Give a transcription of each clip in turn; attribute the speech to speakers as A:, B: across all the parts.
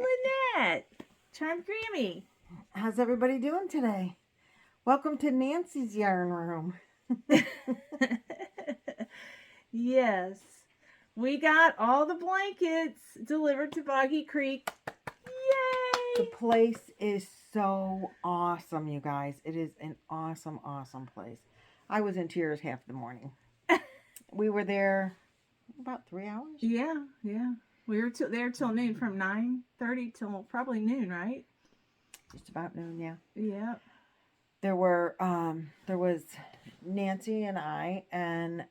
A: Lynette. Charmed Grammy.
B: How's everybody doing today? Welcome to Nancy's Yarn Room.
A: Yes. We got all the blankets delivered to Boggy Creek. Yay!
B: The place is so awesome, you guys. It is an awesome, awesome place. I was in tears half the morning. We were there about 3 hours.
A: Yeah. We were there till noon, from 9:30 till probably noon, right?
B: Just about noon, yeah.
A: Yeah.
B: There was Nancy and I and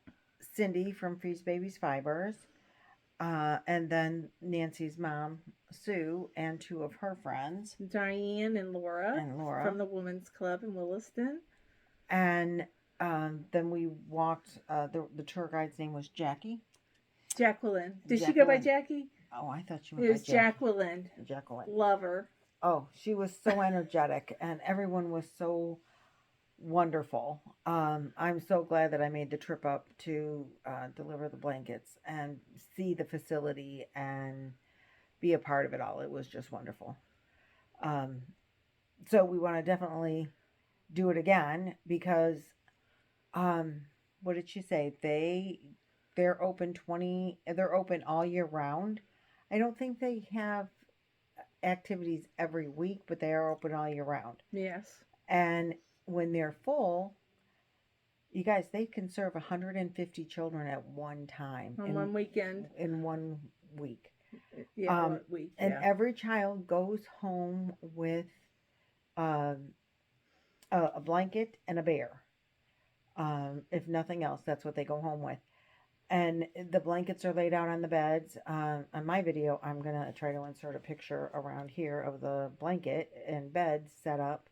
B: Cindy from Freeze Babies Fibers, and then Nancy's mom, Sue, and 2 of her friends,
A: Diane and Laura from the Women's Club in Williston.
B: And then we walked, the tour guide's name was Jackie.
A: Jacqueline. Did she go by Jackie?
B: Oh, I thought she went
A: by Jacqueline.
B: Jacqueline.
A: Love her.
B: Oh, she was so energetic, and everyone was so wonderful. I'm so glad that I made the trip up to deliver the blankets and see the facility and be a part of it all. It was just wonderful. So we want to definitely do it again because, what did she say? They're open all year round. I don't think they have activities every week, but they are open all year round.
A: Yes.
B: And when they're full, you guys, they can serve 150 children at one time.
A: On one weekend.
B: In 1 week.
A: Yeah, 1 week.
B: And every child goes home with a blanket and a bear. If nothing else, that's what they go home with. And the blankets are laid out on the beds. On my video, I'm going to try to insert a picture around here of the blanket and bed set up.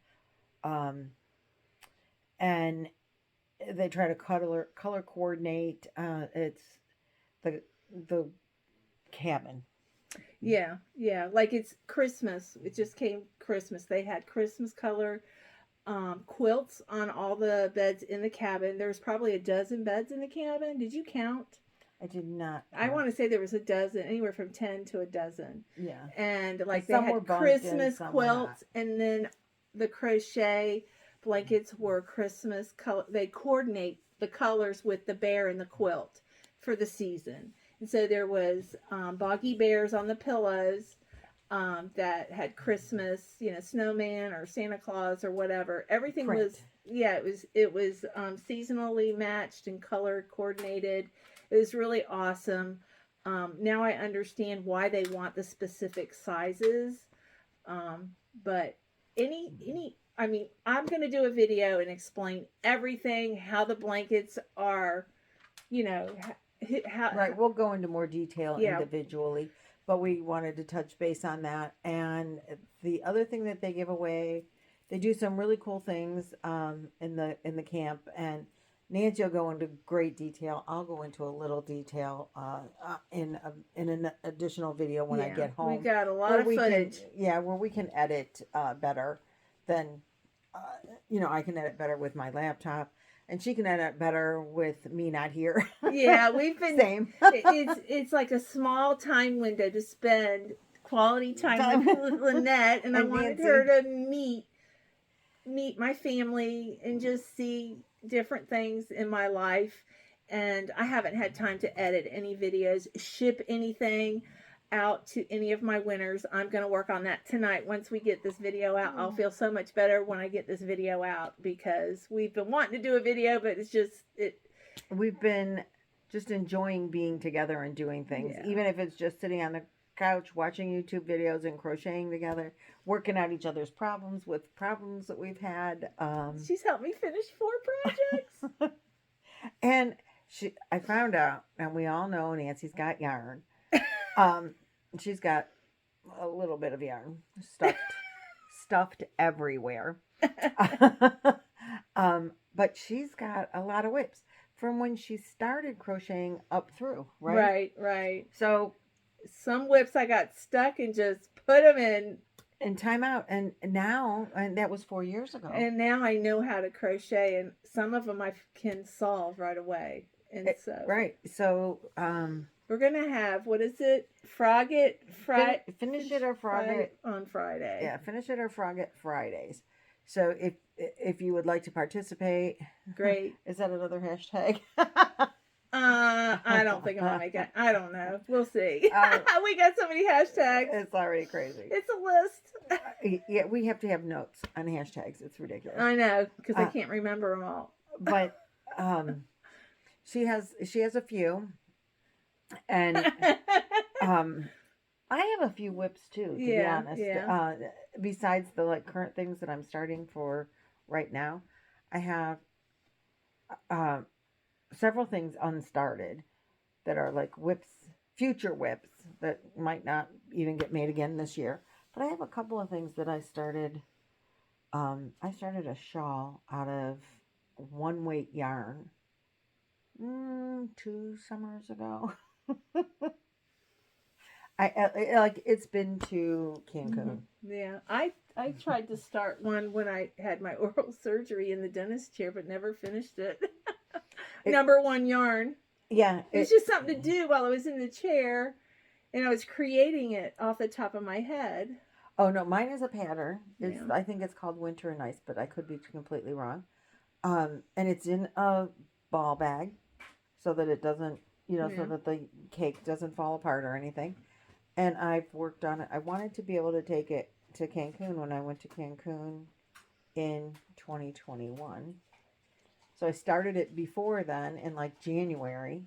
B: And they try to color coordinate. It's the cabin.
A: Yeah. Like it's Christmas. It just came Christmas. They had Christmas color quilts on all the beds in the cabin. There was probably a dozen beds in the cabin. Did you count?
B: I did not.
A: I want to say there was a dozen, anywhere from 10 to a dozen.
B: Yeah.
A: And like they had Christmas quilts, and then the crochet blankets were Christmas color. They coordinate the colors with the bear and the quilt for the season. And so there was boggy bears on the pillows. That had Christmas, snowman or Santa Claus or whatever. Everything was seasonally matched and color coordinated. It was really awesome. Now I understand why they want the specific sizes. But I'm going to do a video and explain everything, how the blankets are, how.
B: Right, we'll go into more detail individually. But we wanted to touch base on that. And the other thing that they give away, they do some really cool things in the camp. And Nancy will go into great detail. I'll go into a little detail in an additional video when I get home.
A: We got a lot of footage.
B: Where we can edit better than, I can edit better with my laptop. And she can edit better with me not here.
A: Yeah, we've been
B: same.
A: It's like a small time window to spend quality time with Lynette, and I wanted her to meet my family and just see different things in my life. And I haven't had time to edit any videos, ship anything out to any of my winners. I'm going to work on that tonight. Once we get this video out, I'll feel so much better when I get this video out, because we've been wanting to do a video, but
B: we've been just enjoying being together and doing things, even if it's just sitting on the couch watching YouTube videos and crocheting together, working out each other's problems that we've had.
A: She's helped me finish 4 projects.
B: And I found out, and we all know Nancy's got yarn. She's got a little bit of yarn stuffed everywhere. But she's got a lot of whips from when she started crocheting up through, right?
A: Right.
B: So
A: some whips I got stuck and just put them in
B: timeout, and that was 4 years ago.
A: And now I know how to crochet, and some of them I can solve right away. And
B: So
A: We're gonna have, what is it? Frog it
B: Finish it or frog it
A: on Friday.
B: Yeah, finish it or frog it Fridays. So if you would like to participate,
A: great.
B: Is that another hashtag?
A: I don't think I'm gonna make it. I don't know. We'll see. We got so many hashtags.
B: It's already crazy.
A: It's a list.
B: Yeah, we have to have notes on hashtags. It's ridiculous.
A: I know, because I can't remember them all.
B: But she has a few, and I have a few whips too. To be honest, besides the like current things that I'm starting for right now, I have several things unstarted that are like whips, future whips that might not even get made again this year. But I have a couple of things that I started. I started a shawl out of one weight yarn 2 summers ago. I like it's been to Cancun.
A: Yeah, I tried to start one when I had my oral surgery in the dentist chair, but never finished it. Number one yarn.
B: Yeah,
A: it's just something to do while I was in the chair, and I was creating it off the top of my head.
B: Oh no, mine is a pattern. I think it's called Winter and Ice, but I could be completely wrong. And it's in a ball bag, so that it doesn't, so that the cake doesn't fall apart or anything. And I've worked on it. I wanted to be able to take it to Cancun when I went to Cancun in 2021. So I started it before then in like January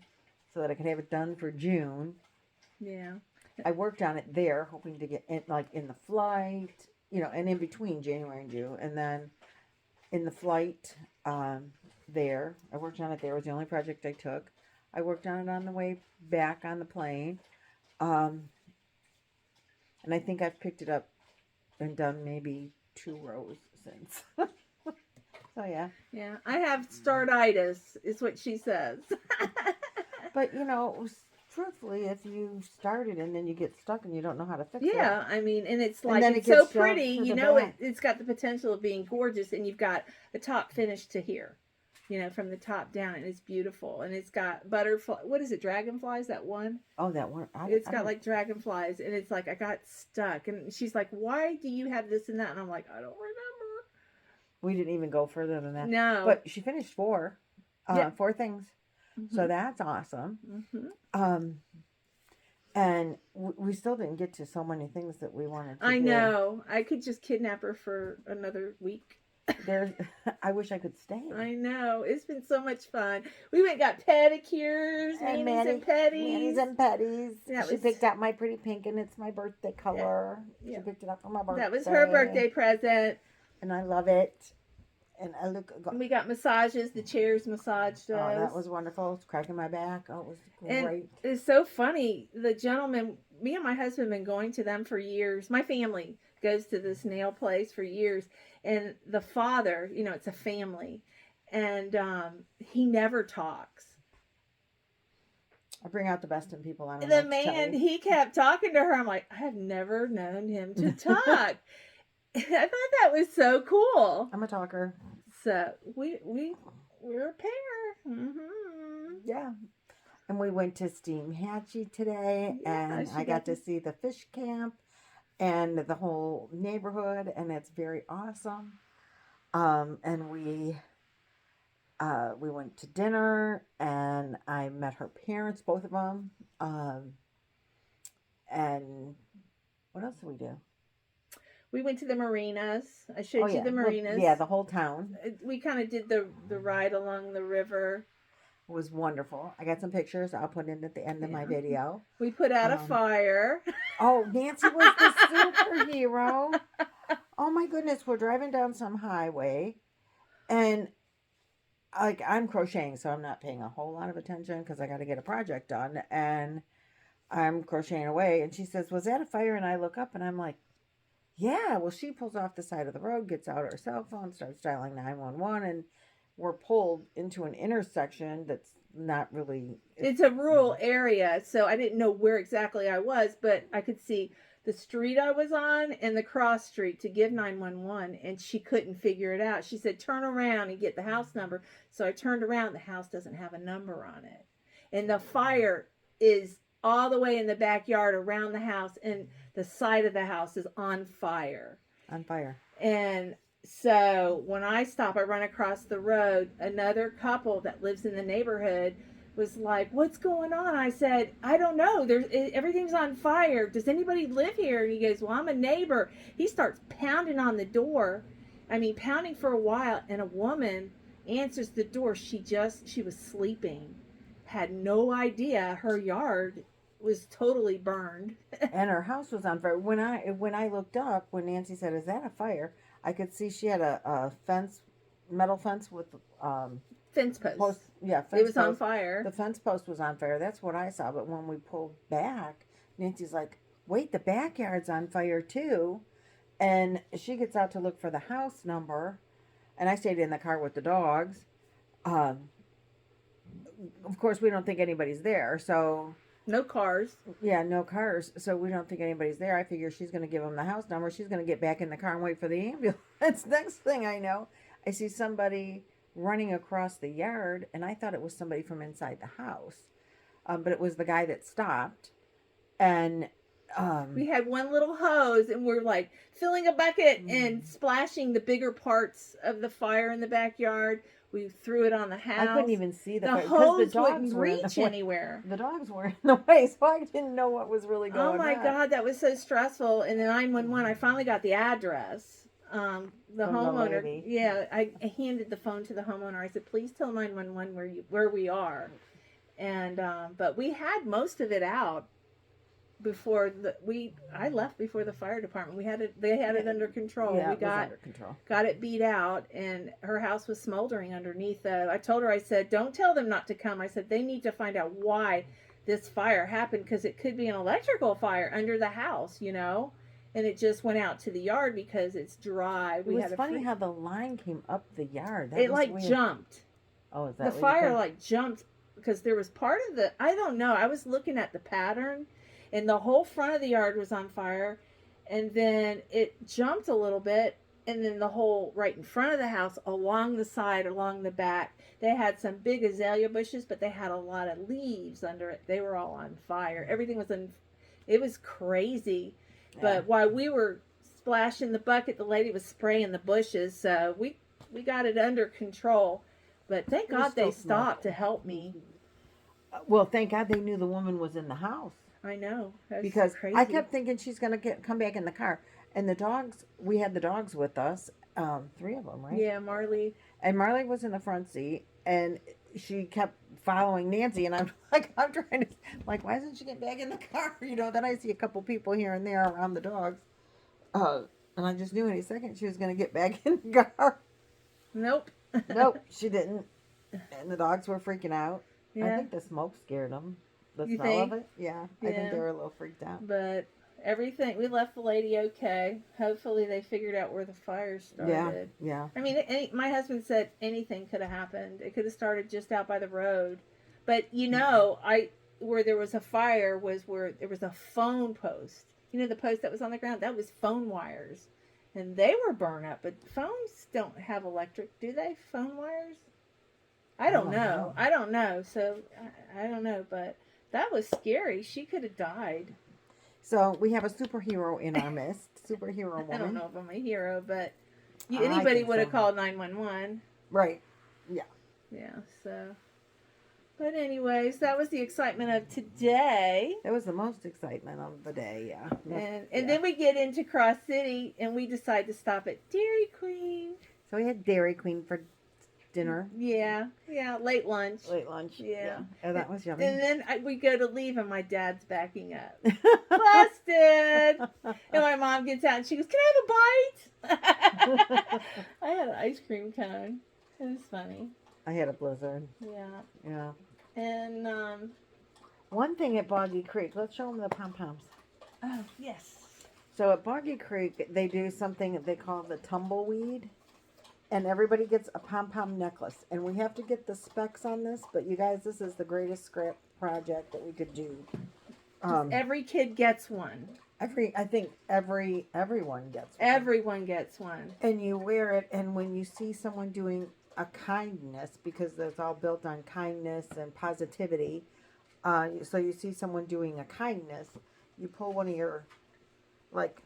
B: so that I could have it done for June.
A: Yeah.
B: I worked on it there, hoping to get in, like in the flight, and in between January and June. And then in the flight there, I worked on it there. It was the only project I took. I worked on it on the way back on the plane. And I think I've picked it up and done maybe 2 rows since. So, yeah.
A: Yeah. I have startitis, is what she says.
B: But, truthfully, if you started and then you get stuck and you don't know how to fix it.
A: Yeah, I mean, and it's like, it's so pretty. It's got the potential of being gorgeous, and you've got the top finish to here. From the top down, and it's beautiful, and it's got butterfly. What is it? Dragonflies? That one?
B: Oh, that one.
A: It's got like dragonflies, and it's like I got stuck, and she's like, "Why do you have this and that?" And I'm like, "I don't remember."
B: We didn't even go further than that.
A: No,
B: but she finished 4 things, so that's awesome. And we still didn't get to so many things that we wanted to do.
A: I know. I could just kidnap her for another week.
B: I wish I could stay.
A: I know. It's been so much fun. We went and got pedicures, manis and petties.
B: She picked out my pretty pink, and it's my birthday color. Yeah. She picked it up for my birthday.
A: That was her birthday present.
B: And I love it. And
A: we got massages. The chairs massaged us.
B: Oh, that was wonderful. It's cracking my back. Oh, it was great.
A: And it's so funny. The gentleman, me and my husband have been going to them for years. My family goes to this nail place for years. And the father, it's a family. And he never talks.
B: I bring out the best in people.
A: The man, he kept talking to her. I'm like, I have never known him to talk. I thought that was so cool.
B: I'm a talker.
A: So we're a pair. Mm-hmm.
B: Yeah. And we went to Steam Hatchie today, and I got to see the fish camp and the whole neighborhood, and it's very awesome. And we went to dinner, and I met her parents, both of them. And what else did we do?
A: We went to the marinas. I showed you the marinas.
B: Yeah, the whole town.
A: We kind of did the ride along the river.
B: It was wonderful. I got some pictures. I'll put in at the end of my video.
A: We put out a fire.
B: Oh, Nancy was the superhero. Oh my goodness, we're driving down some highway, and like I'm crocheting, so I'm not paying a whole lot of attention because I got to get a project done, and I'm crocheting away. And she says, "Was that a fire?" And I look up, and I'm like, "Yeah." Well, she pulls off the side of the road, gets out her cell phone, starts dialing 911, and we're pulled into an intersection that's not really...
A: It's a rural area, so I didn't know where exactly I was, but I could see the street I was on and the cross street to give 911, and she couldn't figure it out. She said, turn around and get the house number. So I turned around. The house doesn't have a number on it. And the fire is all the way in the backyard around the house, and the side of the house is on fire.
B: On fire.
A: And so when I stop, I run across the road. Another couple that lives in the neighborhood was like, "What's going on?" I said, "I don't know. Everything's on fire. Does anybody live here?" And he goes, "Well, I'm a neighbor." He starts pounding on the door. I mean, pounding for a while, and a woman answers the door. She was sleeping, had no idea her yard was totally burned.
B: And her house was on fire. When I looked up, when Nancy said, "Is that a fire?" I could see she had a fence, metal fence with
A: fence post.
B: Fence
A: it was
B: post.
A: on fire.
B: The fence post was on fire. That's what I saw. But when we pulled back, Nancy's like, "Wait, the backyard's on fire too." And she gets out to look for the house number, and I stayed in the car with the dogs. Of course, we don't think anybody's there, so
A: no cars.
B: Yeah, no cars, so we don't think anybody's there. I figure she's going to give them the house number. She's going to get back in the car and wait for the ambulance. Next thing I know, I see somebody running across the yard, and I thought it was somebody from inside the house, but it was the guy that stopped, and
A: we had one little hose, and we're like filling a bucket and splashing the bigger parts of the fire in the backyard. We threw it on the house.
B: I couldn't even see the fire,
A: hose wouldn't reach anywhere.
B: The dogs were in the way, so I didn't know what was really going on.
A: Oh my God, that was so stressful. And then 911, I finally got the address. The homeowner, I handed the phone to the homeowner. I said, "Please tell 911 where we are." And but we had most of it out before I left before the fire department. They had it under control.
B: Yeah,
A: we
B: it was under control.
A: Got it beat out, and her house was smoldering underneath. I told her, I said, "Don't tell them not to come." I said, "They need to find out why this fire happened, because it could be an electrical fire under the house, you know." And it just went out to the yard because it's dry.
B: It was funny how the line came up the yard.
A: It like jumped.
B: Oh, is that
A: the fire like jumped because there was part of I don't know. I was looking at the pattern, and the whole front of the yard was on fire, and then it jumped a little bit, and then the whole right in front of the house, along the side, along the back, they had some big azalea bushes, but they had a lot of leaves under it. They were all on fire. Everything was it was crazy. Yeah. But while we were splashing the bucket, the lady was spraying the bushes, so we got it under control. But thank God they stopped to help me.
B: Well, thank God they knew the woman was in the house.
A: I know. That's
B: because
A: crazy.
B: I kept thinking she's going to come back in the car. And the dogs, we had the dogs with us, 3 of them, right?
A: Yeah, Marley.
B: And Marley was in the front seat, and she kept following Nancy, and I'm trying to, why isn't she getting back in the car? You know, then I see a couple people here and there around the dogs. And I just knew any second she was going to get back in the car.
A: Nope.
B: Nope, she didn't. And the dogs were freaking out.
A: Yeah.
B: I think the smoke scared them. The
A: you
B: smell
A: think?
B: of it. Yeah, I think they were a little freaked out.
A: But everything, we left the lady okay. Hopefully they figured out where the fire started.
B: Yeah.
A: I mean, my husband said anything could have happened. It could have started just out by the road. But, you know, where there was a fire was where there was a phone post. You know, the post that was on the ground? That was phone wires. And they were burned up. But phones don't have electric, do they? Phone wires? I don't know. I don't know. So, I don't know. But that was scary. She could have died.
B: So, we have a superhero in our midst. Superhero woman.
A: I don't know if I'm a hero, but anybody would have called 911.
B: Right. Yeah.
A: Yeah, so. But anyways, that was the excitement of today.
B: That was the most excitement of the day, yeah.
A: And then we get into Cross City, and we decide to stop at Dairy Queen.
B: So we had Dairy Queen for dinner.
A: Yeah, late lunch.
B: Yeah. Oh, that was yummy.
A: And then we go to leave, and my dad's backing up. Busted! And my mom gets out, and she goes, "Can I have a bite?" I had an ice cream cone. It was funny.
B: I had a blizzard.
A: Yeah. And
B: one thing at Boggy Creek, let's show them the pom-poms.
A: Oh, yes.
B: So at Boggy Creek, they do something that they call the Tumbleweed. And everybody gets a pom-pom necklace. And we have to get the specs on this, but you guys, this is the greatest scrap project that we could do.
A: Every kid gets one.
B: I think everyone gets one.
A: Everyone gets one.
B: And you wear it, and when you see someone doing a kindness, because it's all built on kindness and positivity, So you see someone doing a kindness, you pull one of your, like,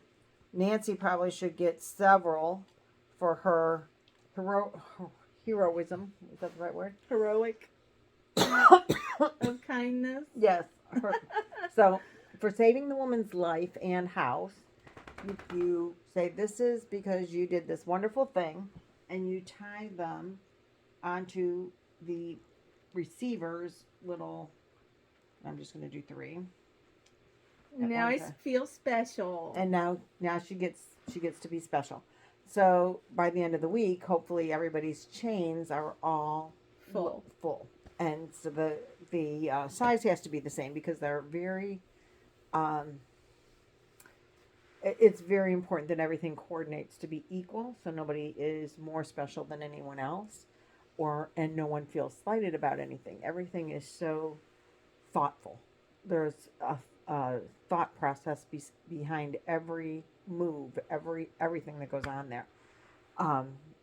B: Nancy probably should get several for her heroism. Is that the right word?
A: Heroic of kindness.
B: Yes. So for saving the woman's life and house, you say this is because you did this wonderful thing, and you tie them onto the receiver's little. I'm just going to do 3.
A: Now I feel special.
B: And now she gets to be special. So by the end of the week, hopefully everybody's chains are all full. And so the size has to be the same because they're very. It's very important that everything coordinates to be equal, so nobody is more special than anyone else, and no one feels slighted about anything. Everything is so thoughtful. There's a thought process behind every move, everything that goes on there.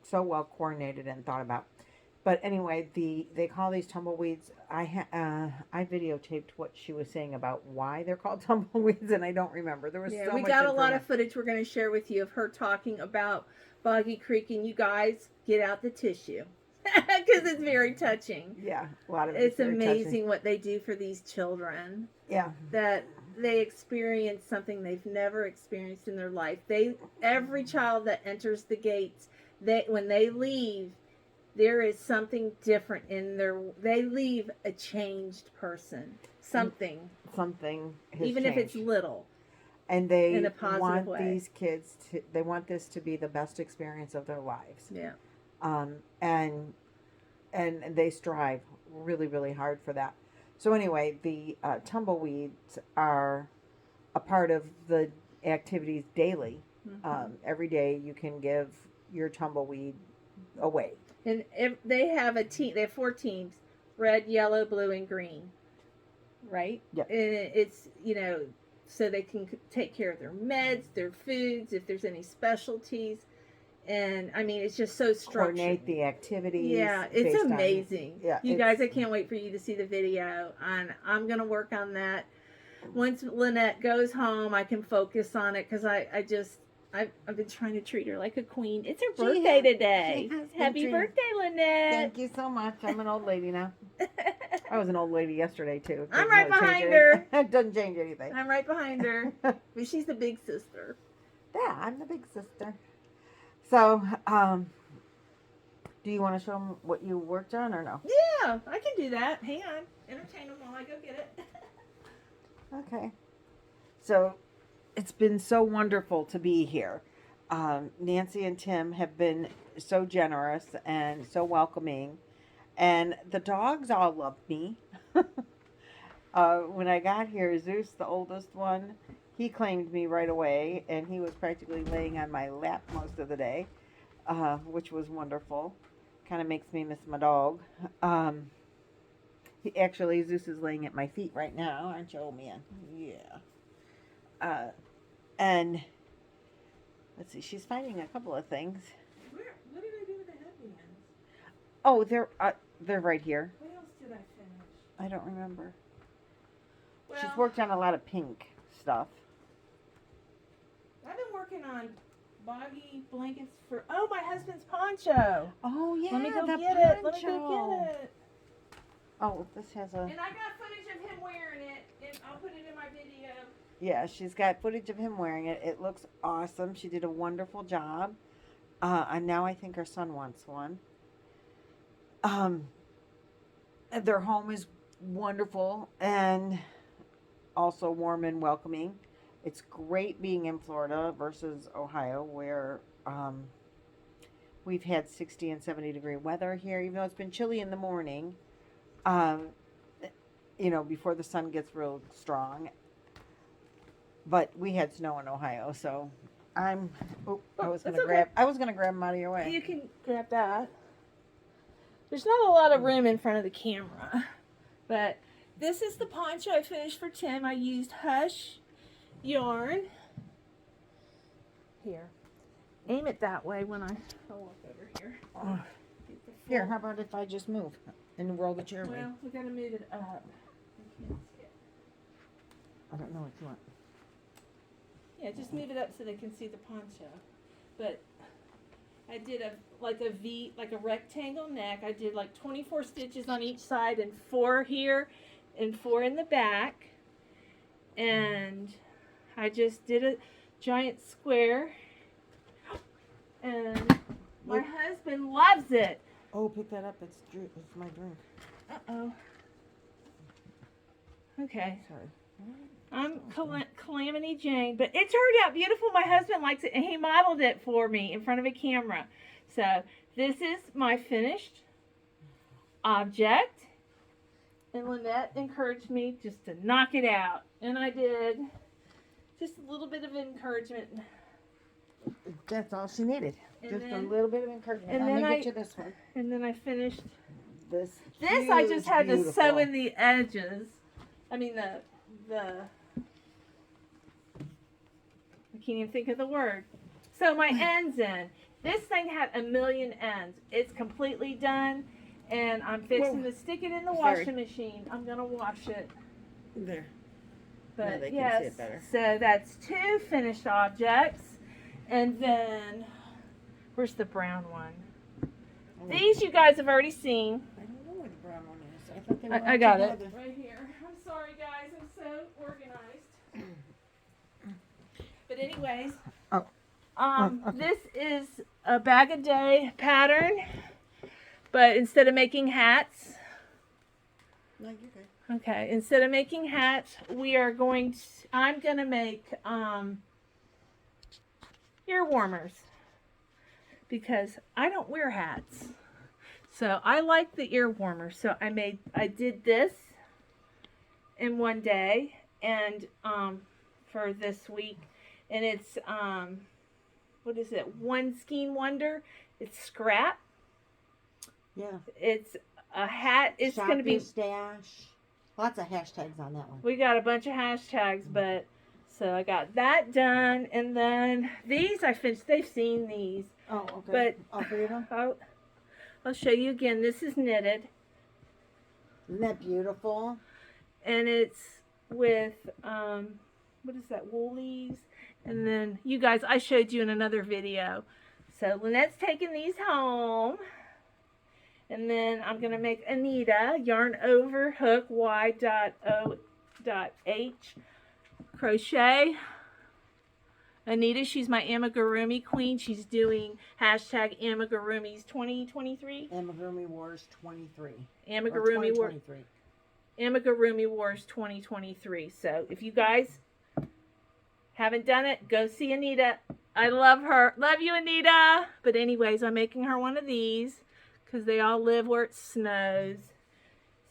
B: So well coordinated and thought about. But anyway, they call these tumbleweeds. I videotaped what she was saying about why they're called tumbleweeds, and I don't remember. There was so much.
A: We got a lot of footage we're going to share with you of her talking about Boggy Creek, and you guys get out the tissue because it's very touching.
B: Yeah, a lot of
A: it's amazing what they do for these children.
B: Yeah,
A: that they experience something they've never experienced in their life. Every child that enters the gates, when they leave, there is something different in they leave a changed person. Something has even changed. If it's little.
B: And they
A: in a positive
B: want
A: way.
B: These kids they want this to be the best experience of their lives.
A: Yeah.
B: And they strive really, really hard for that. So anyway, the tumbleweeds are a part of the activities daily. Mm-hmm. Every day you can give your tumbleweed away.
A: And they have a team. They have 4 teams: red, yellow, blue, and green. Right?
B: Yeah.
A: And it's so they can take care of their meds, their foods, if there's any specialties. And I mean, it's just so structured.
B: Coordinate the activities.
A: Yeah, it's amazing. You guys, I can't wait for you to see the video. And I'm gonna work on that. Once Lynette goes home, I can focus on it because I've been trying to treat her like a queen. It's her birthday today. Happy birthday, Lynette.
B: Thank you so much. I'm an old lady now. I was an old lady yesterday, too.
A: I'm right behind her.
B: It doesn't change anything.
A: I'm right behind her. But she's the big sister.
B: Yeah, I'm the big sister. So, do you want to show them what you worked on or no?
A: Yeah, I can do that. Hang on. Entertain them while I go get it.
B: Okay. So, it's been so wonderful to be here. Nancy and Tim have been so generous and so welcoming. And the dogs all love me. When I got here, Zeus, the oldest one, he claimed me right away. And he was practically laying on my lap most of the day, which was wonderful. Kind of makes me miss my dog. Zeus is laying at my feet right now. Aren't you, old man? Yeah. And let's see, she's finding a couple of things.
A: What did I do with the headbands?
B: Oh, they're right here.
A: What else did I finish?
B: I don't remember.
A: Well,
B: she's worked on a lot of pink stuff.
A: I've been working on boggy blankets for my husband's poncho.
B: Oh yeah,
A: Let me go get it. Let me go get it.
B: Oh, this has a.
A: And I got footage of him wearing it, and I'll put it in my video.
B: Yeah, she's got footage of him wearing it. It looks awesome. She did a wonderful job. And now I think her son wants one. Their home is wonderful and also warm and welcoming. It's great being in Florida versus Ohio, where we've had 60 and 70 degree weather here, even though it's been chilly in the morning, before the sun gets real strong. But we had snow in Ohio, so I was gonna grab them out of your way.
A: You can grab that. There's not a lot of room in front of the camera, but this is the poncho I finished for Tim. I used Hush yarn. Here, aim it that way when I'll walk over here.
B: Here, how about if I just move and roll the chair away?
A: Well, we gotta move it up.
B: I don't know what you want.
A: Yeah, just move it up so they can see the poncho. But I did a V, like a rectangle neck. I did like 24 stitches on each side and 4 here and 4 in the back. And I just did a giant square. And my husband loves it.
B: Oh, pick that up. It's my drink.
A: Uh-oh. Okay.
B: Sorry.
A: I'm Calamity Jane, but it turned out beautiful. My husband likes it, and he modeled it for me in front of a camera. So this is my finished object, and Lynette encouraged me just to knock it out, and I did. Just a little bit of encouragement.
B: That's all she needed.
A: And
B: Just
A: then,
B: a little bit of encouragement.
A: And
B: Let
A: then
B: me get you this one.
A: And then I finished
B: This
A: I just had to
B: beautiful.
A: sew in the edges. I mean the I can't even think of the word. So my ends in. This thing had a million ends. It's completely done, and I'm fixing to stick it in the washing machine. I'm gonna wash it.
B: There.
A: But
B: Now they can
A: yes,
B: see it better.
A: so that's 2 finished objects, and then where's the brown one? These you guys have already seen.
B: I don't know where the brown one is. I thought they were
A: I got it
B: together.
A: right here. I'm sorry, guys. I'm so organized. But anyways, this is a bag a day pattern, but instead of making hats,
B: No, you're good.
A: okay, instead of making hats, I'm gonna make ear warmers because I don't wear hats, so I like the ear warmers. So I did this in one day and for this week. And it's, what is it? One Skein Wonder. It's scrap.
B: Yeah.
A: It's a hat. It's going to be.
B: Stash. Lots of hashtags on that one.
A: We got a bunch of hashtags, but so I got that done. And then these I finished. They've seen these.
B: Oh, okay.
A: But
B: all 3 of them?
A: I'll show you again. This is knitted.
B: Isn't that beautiful?
A: And it's with, what is that? Woolies. And then you guys, I showed you in another video. So Lynette's taking these home. And then I'm going to make Anita yarn over hook Y.O.H crochet. Anita, she's my amigurumi queen. She's doing hashtag amigurumis 2023.
B: Amigurumi Wars 23.
A: Amigurumi Wars
B: 23.
A: Amigurumi Wars 2023. So if you guys haven't done it, go see Anita. I love her. Love you, Anita. But anyways, I'm making her one of these because they all live where it snows.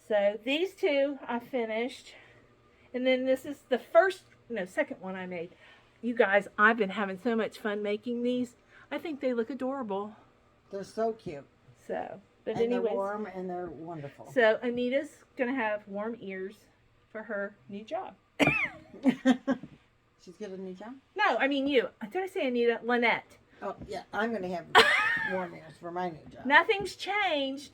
A: So these 2 I finished. And then this is the second one I made. You guys, I've been having so much fun making these. I think they look adorable.
B: They're so cute.
A: So, but
B: and
A: anyways.
B: They're warm and they're wonderful.
A: So Anita's going to have warm ears for her new job.
B: She's got a new job?
A: No, I mean you. Did I say Anita? Lynette.
B: Oh, yeah. I'm going to have warm ears for my new job.
A: Nothing's changed.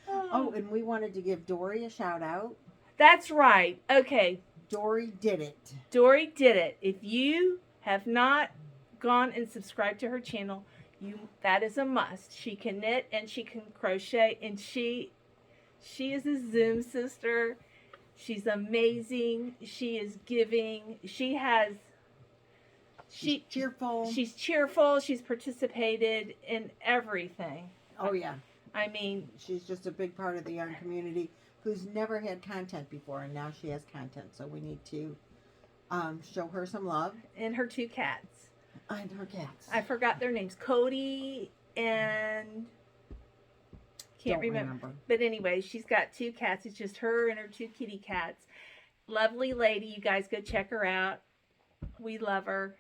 B: Oh, and we wanted to give Dory a shout out.
A: That's right. Okay.
B: Dory did it.
A: Dory did it. If you have not gone and subscribed to her channel, that is a must. She can knit and she can crochet, and she is a Zoom sister. She's amazing. She is giving. She's
B: cheerful.
A: She's cheerful. She's participated in everything.
B: Oh, yeah.
A: I mean,
B: she's just a big part of the yarn community who's never had content before, and now she has content. So we need to show her some love.
A: And her 2 cats.
B: And her cats.
A: I forgot their names. Cody and can't remember. But anyway, she's got 2 cats. It's just her and her 2 kitty cats. Lovely lady. You guys go check her out. We love her.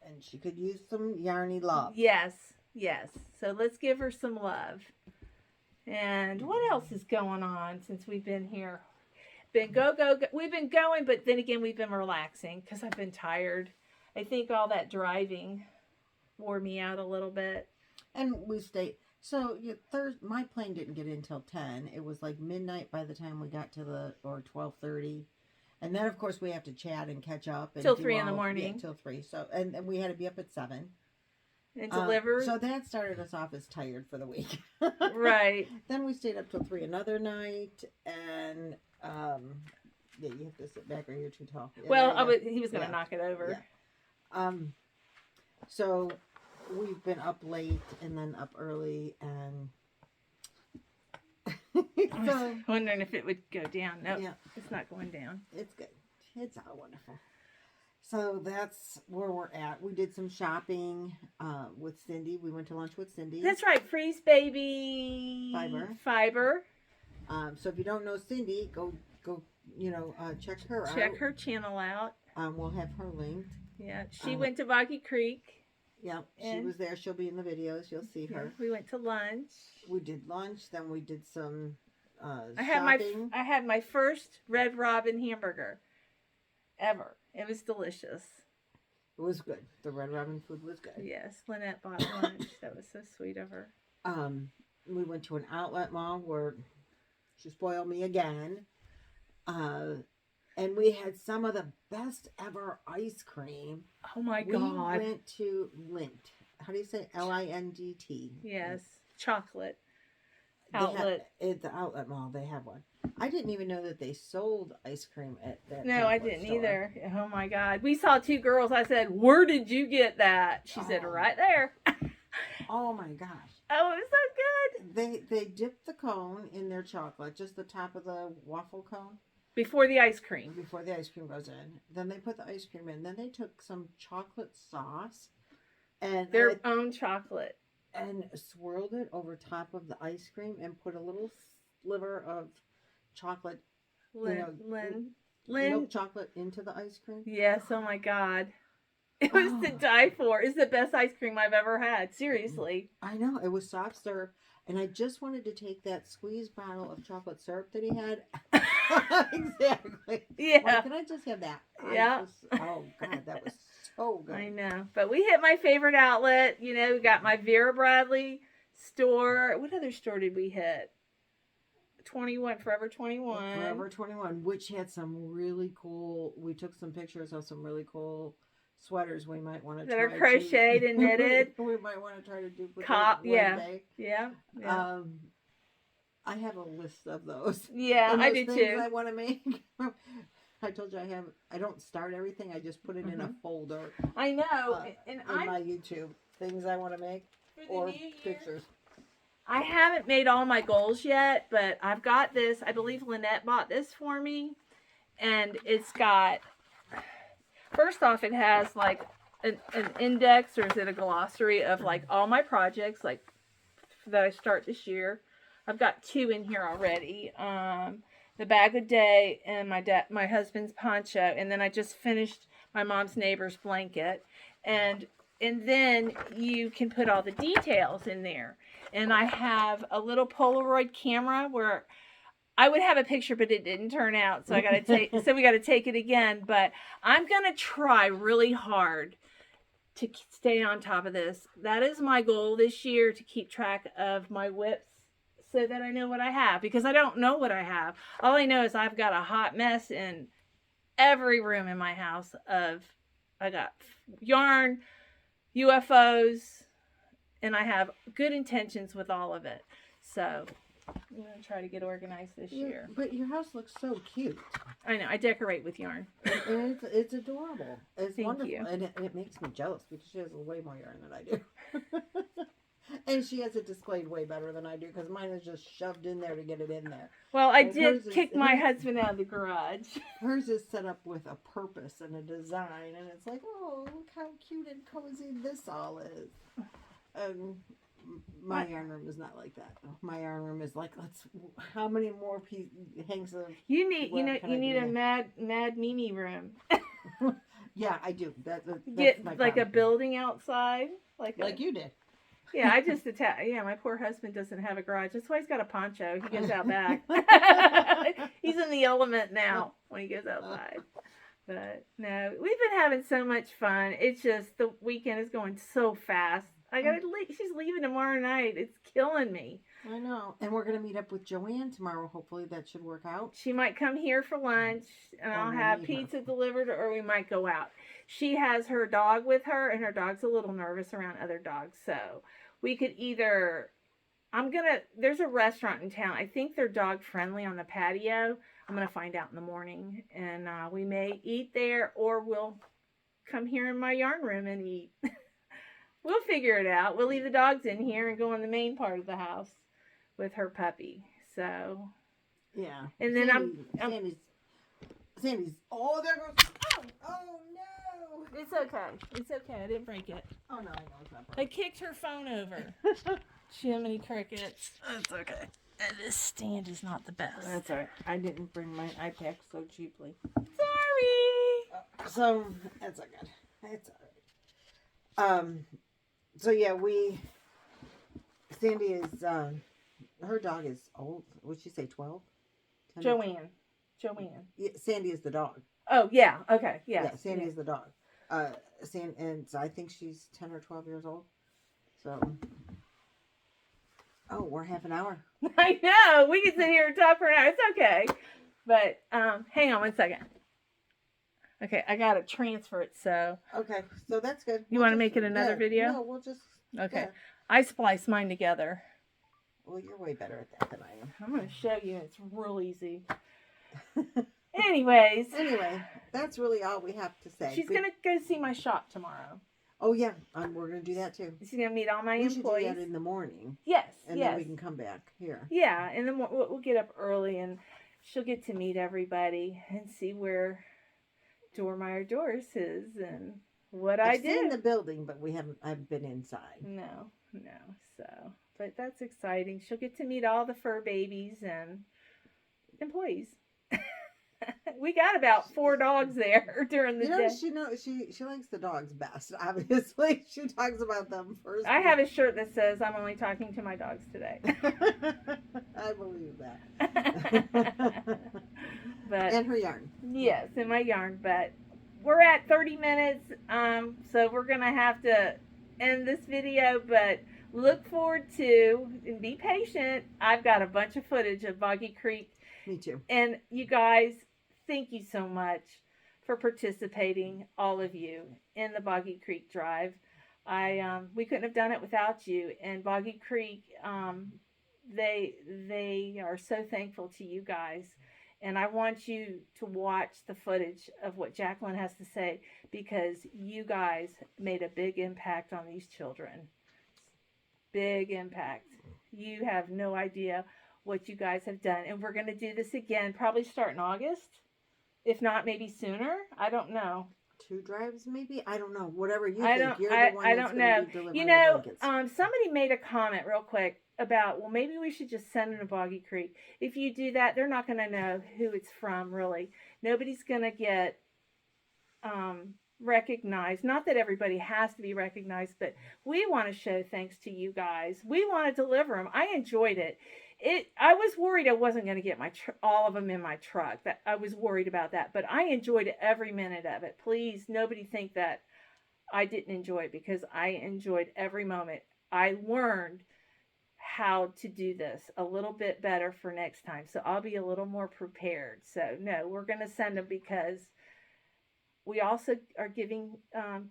B: And she could use some yarny love.
A: Yes. Yes. So let's give her some love. And what else is going on since we've been here? We've been going, but then again, we've been relaxing because I've been tired. I think all that driving wore me out a little bit.
B: And we So my plane didn't get in till 10. It was like midnight by the time we got to or 12:30. And then, of course, we have to chat and catch up. And
A: till 3 in the morning.
B: Yeah, till 3. So, and we had to be up at 7.
A: And deliver.
B: So that started us off as tired for the week.
A: Right.
B: Then we stayed up till 3 another night. And, yeah, you have to sit back or you're too tall. Yeah,
A: well, he was going to knock it over.
B: Yeah. So we've been up late and then up early and...
A: I was wondering if it would go down. No, it's not going down.
B: It's good. It's all wonderful. So that's where we're at. We did some shopping with Cindy. We went to lunch with Cindy.
A: That's right. Freeze Baby Fiber.
B: So if you don't know Cindy, go. Check her out.
A: Check her channel out.
B: We'll have her linked.
A: Yeah, she went to Boggy Creek.
B: Yeah, she was there. She'll be in the videos. You'll see her.
A: We went to lunch.
B: We did lunch. Then we did some
A: I
B: shopping.
A: had my first Red Robin hamburger ever. It was delicious.
B: It was good. The Red Robin food was good.
A: Yes, Lynette bought lunch. That was so sweet of her.
B: We went to an outlet mall where she spoiled me again. And we had some of the best ever ice cream.
A: Oh my God.
B: We went to Lint. How do you say Lindt?
A: Yes. Chocolate. Outlet.
B: At the outlet mall, they have one. I didn't even know that they sold ice cream at that.
A: No, I didn't either. Oh my God. We saw 2 girls. I said, "Where did you get that?" She said, "Right there."
B: Oh my gosh.
A: Oh, it was so
B: good. They dipped the cone in their chocolate, just the top of the waffle cone.
A: Before the ice cream.
B: Before the ice cream goes in. Then they put the ice cream in. Then they took some chocolate sauce. And
A: their own chocolate.
B: And swirled it over top of the ice cream and put a little sliver of chocolate, milk chocolate into the ice cream.
A: Yes, oh my God. It was to die for. It's the best ice cream I've ever had. Seriously.
B: I know. It was soft serve. And I just wanted to take that squeezed bottle of chocolate syrup that he had. Exactly.
A: Yeah.
B: Why can I just have that?
A: Yeah.
B: Oh, God, that was so good.
A: I know. But we hit my favorite outlet. We got my Vera Bradley store. What other store did we hit? Forever 21.
B: Forever 21, which had some really cool, we took some pictures of some really cool sweaters we might want to try.
A: That are crocheted and knitted.
B: We might want to try to do
A: one
B: day.
A: Yeah.
B: I have a list of those.
A: Yeah, I do too.
B: I want to make. I told you I don't start everything. I just put it in a folder.
A: I know.
B: In my YouTube. Things I want to make or pictures.
A: I haven't made all my goals yet, but I've got this. I believe Lynette bought this for me. And it's got, first off, it has like an index, or is it a glossary of like all my projects like that I start this year. I've got 2 in here already. The bag a day and my husband's poncho, and then I just finished my mom's neighbor's blanket, and then you can put all the details in there. And I have a little Polaroid camera where I would have a picture, but it didn't turn out, so we got to take it again. But I'm gonna try really hard to stay on top of this. That is my goal this year, to keep track of my whips, so that I know what I have, because I don't know what I have. All I know is I've got a hot mess in every room in my house. I got yarn, UFOs, and I have good intentions with all of it. So I'm going to try to get organized this year.
B: But your house looks so cute.
A: I know. I decorate with yarn.
B: And it's adorable. It's
A: Thank
B: wonderful.
A: you.
B: And it makes me jealous because she has way more yarn than I do. And she has it displayed way better than I do, because mine is just shoved in there to get it in there.
A: Well, I did kick my husband out of the garage.
B: Hers is set up with a purpose and a design, and it's like, oh, look how cute and cozy this all is. My yarn room is not like that. My yarn room is like, how many more hangs of...
A: You need a mad Mimi room.
B: Yeah, I do. That's
A: get
B: my
A: like
B: problem.
A: a building outside, like
B: you did.
A: Yeah, I just my poor husband doesn't have a garage. That's why he's got a poncho. He goes out back. He's in the element now when he goes outside. But no, we've been having so much fun. It's just the weekend is going so fast. I gotta leave. She's leaving tomorrow night. It's killing me.
B: I know. And we're going to meet up with Joanne tomorrow. Hopefully that should work out.
A: She might come here for lunch, and I'll have pizza delivered, or we might go out. She has her dog with her, and her dog's a little nervous around other dogs. So we could either... there's a restaurant in town. I think they're dog friendly on the patio. I'm going to find out in the morning. And we may eat there, or we'll come here in my yarn room and eat. We'll figure it out. We'll leave the dogs in here and go in the main part of the house with her puppy. So,
B: yeah.
A: And then
B: Sandy's, oh, there goes, oh no.
A: It's okay. It's okay. I didn't break it.
B: Oh no, I know it's not
A: I kicked her phone over. Jiminy crickets. That's okay. And this stand is not the best.
B: That's all right. I didn't bring my iPad so cheaply.
A: Sorry.
B: So, that's all good. It's all right. So yeah, Sandy is, her dog is old. What'd she say, 12?
A: Joanne.
B: Yeah, Sandy is the dog.
A: Oh, yeah. Okay. Yes.
B: Yeah, Sandy is the dog. And so I think she's 10 or 12 years old. So, oh, we're half an hour.
A: I know. We can sit here and talk for an hour. It's okay. But hang on one second. Okay, I got to transfer it, so.
B: Okay, so that's good.
A: You want to make it another video?
B: No, we'll just.
A: Okay.
B: Yeah.
A: I splice mine together.
B: Well, you're way better at that than I am.
A: I'm going to show you. It's real easy. Anyway,
B: that's really all we have to say.
A: She's going to go see my shop tomorrow.
B: Oh, yeah. We're going to do that, too.
A: She's going to meet all my employees.
B: We should do that in the morning.
A: Yes,
B: And then we can come back here.
A: Yeah, and then we'll get up early, and she'll get to meet everybody and see where Dormeyer Doris is and what I do.
B: I've seen the building, but I've been inside.
A: No. So, but that's exciting. She'll get to meet all the fur babies and employees. We got about 4 dogs there during the day.
B: She likes the dogs best. Obviously, she talks about them first.
A: I have a shirt that says, "I'm only talking to my dogs today."
B: I believe that. And her yarn.
A: Yes, and my yarn. But we're at 30 minutes, so we're gonna have to end this video. But look forward to, and be patient. I've got a bunch of footage of Boggy Creek.
B: Me too.
A: And you guys, thank you so much for participating, all of you, in the Boggy Creek Drive. We couldn't have done it without you. And Boggy Creek, they are so thankful to you guys. And I want you to watch the footage of what Jacqueline has to say, because you guys made a big impact on these children. Big impact. You have no idea what you guys have done. And we're going to do this again, probably start in August. If not, maybe sooner. I don't know.
B: 2 drives, maybe? I don't know. Whatever you think. You're the one
A: I
B: that's
A: don't know.
B: Be
A: you know, somebody made a comment real quick about, well, maybe we should just send them to Boggy Creek. If you do that, they're not going to know who it's from, really. Nobody's going to get recognized. Not that everybody has to be recognized, but we want to show thanks to you guys. We want to deliver them. I enjoyed it. I was worried I wasn't going to get all of them in my truck. That I was worried about that, but I enjoyed every minute of it. Please, nobody think that I didn't enjoy it, because I enjoyed every moment. I learned how to do this a little bit better for next time, so I'll be a little more prepared. So no, we're going to send them, because we also are giving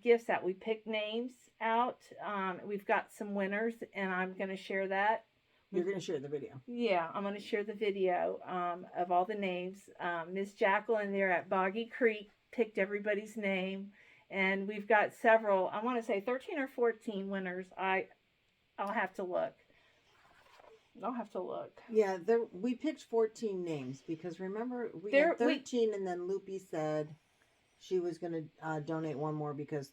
A: gifts out. We picked names out. We've got some winners, and I'm going to share that.
B: You're going to share the video.
A: Yeah, I'm going to share the video of all the names. Miss Jacqueline there at Boggy Creek picked everybody's name. And we've got several, I want to say 13 or 14 winners. I'll have to look.
B: Yeah, we picked 14 names, because remember, we had 13, and then Loopy said she was going to donate one more, because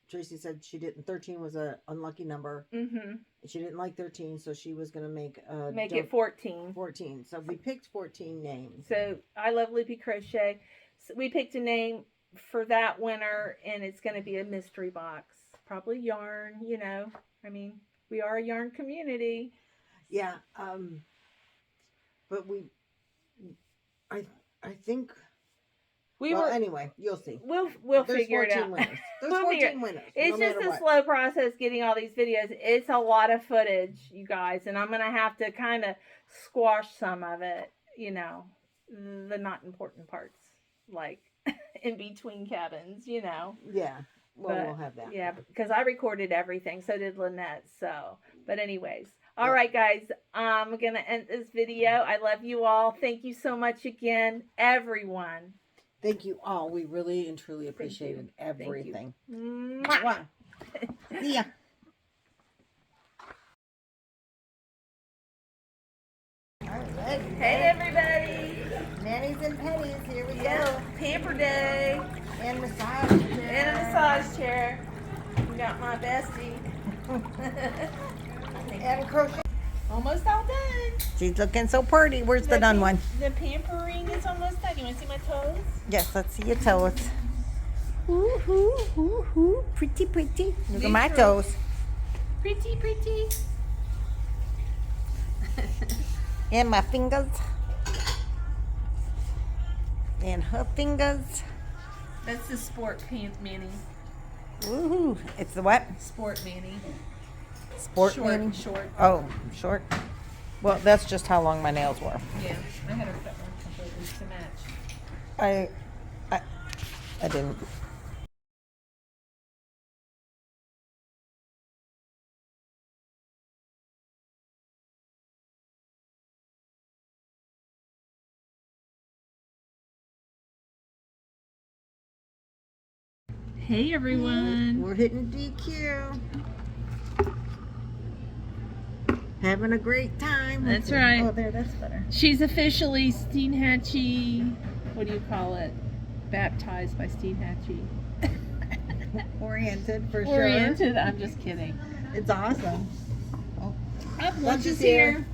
B: Tracy said 13 was an unlucky number. Mm-hmm. She didn't like 13, so she was going to make
A: it 14.
B: 14. So we picked 14 names.
A: So I love Loopy Crochet. So we picked a name for that winner, and it's going to be a mystery box. Probably yarn, I mean, we are a yarn community.
B: Yeah. But I think... anyway, you'll see.
A: We'll figure it out.
B: Winners. There's
A: You'll figure
B: 14 winners.
A: it's
B: no
A: just
B: matter
A: a
B: what.
A: slow process getting all these videos. It's a lot of footage, you guys, and I'm gonna have to kind of squash some of it. The not important parts, like in between cabins.
B: Yeah. Well,
A: But,
B: we'll have that.
A: Yeah, because I recorded everything. So did Lynette. So, but anyways. All right, guys. I'm going to end this video. I love you all. Thank you so much again, everyone.
B: Thank you all. We really and truly appreciated everything. Mwah. See ya. All right.
A: Hey, everybody.
B: Nannies and pennies. Here we
A: Yeah,
B: go.
A: Pamper Day.
B: And massage chair.
A: And a massage chair. We got my bestie.
B: And crochet.
A: Almost all done.
B: She's looking so pretty. Where's the done one?
A: The pampering is almost done. You want to see my toes?
B: Yes, let's see your toes. Ooh, ooh, ooh, ooh. Pretty, pretty. Look at my toes.
A: Pretty, pretty.
B: And my fingers. And her fingers.
A: That's the sport pant Manny.
B: Woohoo. It's the what?
A: Sport Manny.
B: Sport
A: Short,
B: Manny?
A: short.
B: Oh, short. Well, that's just how long my nails were.
A: Yeah, I had her cut one completely to match.
B: I didn't.
A: Hey everyone.
B: We're hitting DQ. Having a great time.
A: That's right.
B: Oh, there, that's better.
A: She's officially Steenhatchee. What do you call it? Baptized by Steenhatchee.
B: Oriented for sure.
A: Oriented. I'm just kidding.
B: It's awesome. Oh,
A: Lunch is here.